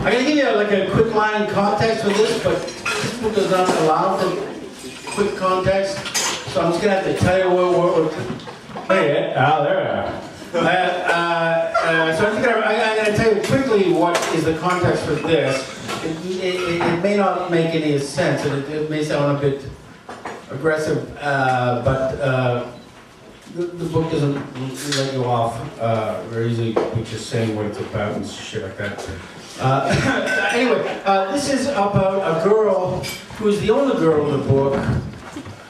I'm going to give you like a quick line context for this, but this book does not allow for quick context, so I'm just going to have to tell you what hey, there we are. So I'm going to tell you quickly what is the context for this. It may not make any sense, and it may sound a bit aggressive, but the book doesn't let you off very easily with just saying what it's about and shit like that. Anyway, this is about a girl who is the only girl in the book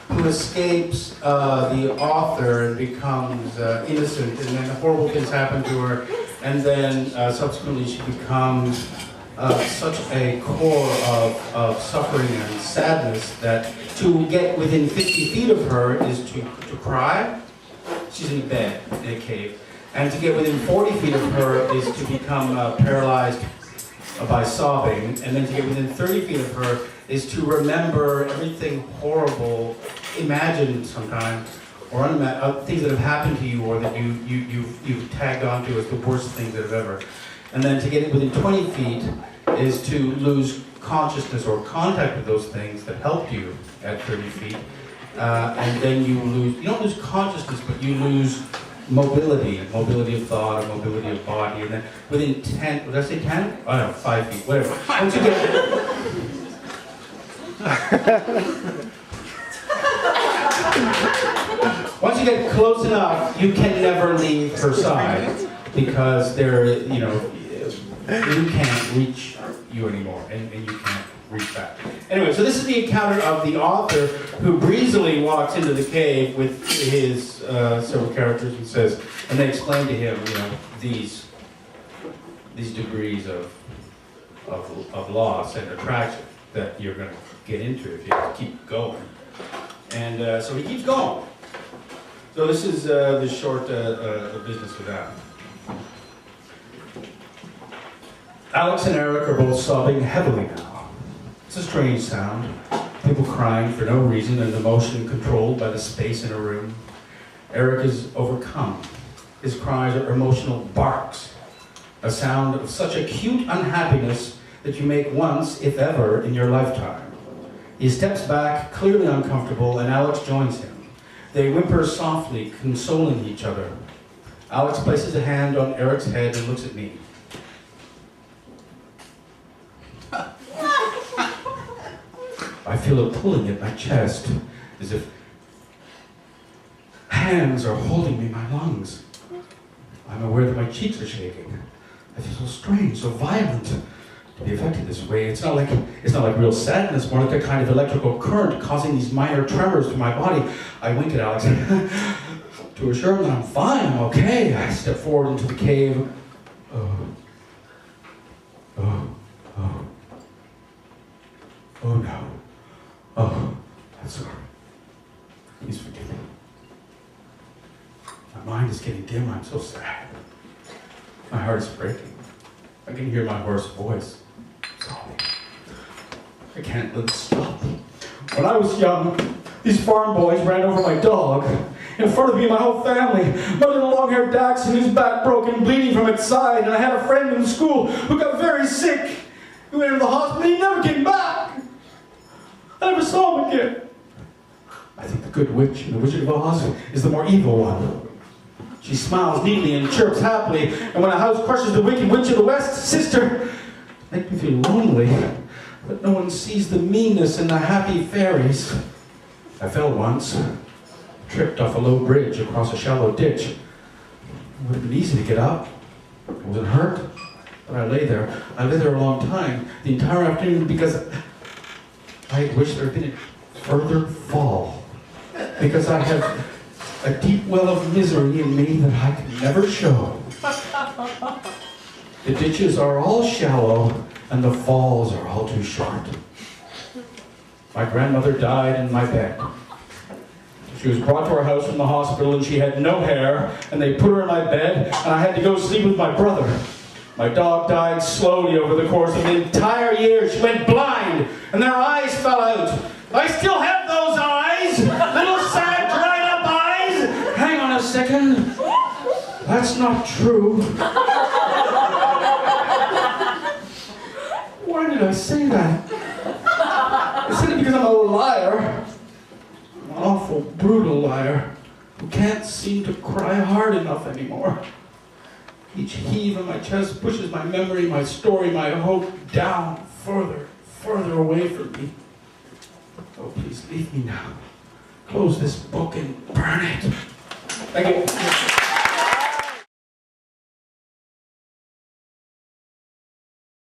who escapes the author and becomes innocent, and then horrible things happen to her, and then subsequently she becomes such a core of suffering and sadness that to get within 50 feet of her is to cry. She's in bed in a cave. And to get within 40 feet of her is to become paralyzed by sobbing. And then to get within 30 feet of her is to remember everything horrible, imagined sometimes, or things that have happened to you or that you've tagged onto as the worst things that have ever. And then to get within 20 feet is to lose consciousness or contact with those things that helped you at 30 feet. And then you don't lose consciousness, but you lose mobility of thought, or mobility of body. And then within 10, did I say 10? I don't know, 5 feet, whatever. Once you get close enough, you can never leave her side because you can't reach you anymore, and you can't reach back. Anyway, so this is the encounter of the author who breezily walks into the cave with his several characters and says, and they explain to him, these degrees of loss and attraction that you're going to get into if you keep going. And so he keeps going. So this is the short business with that. Alex and Eric are both sobbing heavily now. It's a strange sound. People crying for no reason and emotion controlled by the space in a room. Eric is overcome. His cries are emotional barks, a sound of such acute unhappiness that you make once, if ever, in your lifetime. He steps back, clearly uncomfortable, and Alex joins him. They whimper softly, consoling each other. Alex places a hand on Eric's head and looks at me. I feel a pulling at my chest, as if hands are holding me in my lungs. I'm aware that my cheeks are shaking. I feel so strange, so violent to be affected this way. It's not like real sadness, more like a kind of electrical current causing these minor tremors through my body. I wink at Alex to assure him that I'm fine, I'm okay. I step forward into the cave. Oh no. Oh, that's all right. Please forgive me. My mind is getting dim. I'm so sad. My heart is breaking. I can hear my hoarse voice. Sobbing. I can't let it stop. When I was young, these farm boys ran over my dog. In front of me and my whole family. My little long-haired dachshund, whose back broke and bleeding from its side. And I had a friend in school who got very sick. He went into the hospital and he never came back. I never saw him again. I think the good witch in the Wizard of Oz is the more evil one. She smiles neatly and chirps happily, and when a house crushes the wicked witch of the West, sister, make me feel lonely, but no one sees the meanness in the happy fairies. I fell once, tripped off a low bridge across a shallow ditch. It would have been easy to get up. I wasn't hurt, but I lay there. I lay there a long time, the entire afternoon, because I wish there had been a further fall, because I have a deep well of misery in me that I can never show. The ditches are all shallow, and the falls are all too short. My grandmother died in my bed. She was brought to our house from the hospital, and she had no hair, and they put her in my bed, and I had to go sleep with my brother. My dog died slowly over the course of an entire year. She went blind, and their eyes fell out. I still have those eyes! Little sad, dried-up eyes! Hang on a second. That's not true. did I say that? I said it because I'm a liar. An awful, brutal liar who can't seem to cry hard enough anymore. Each heave in my chest pushes my memory, my story, my hope down further, further away from me. Oh, please leave me now. Close this book and burn it. Thank you.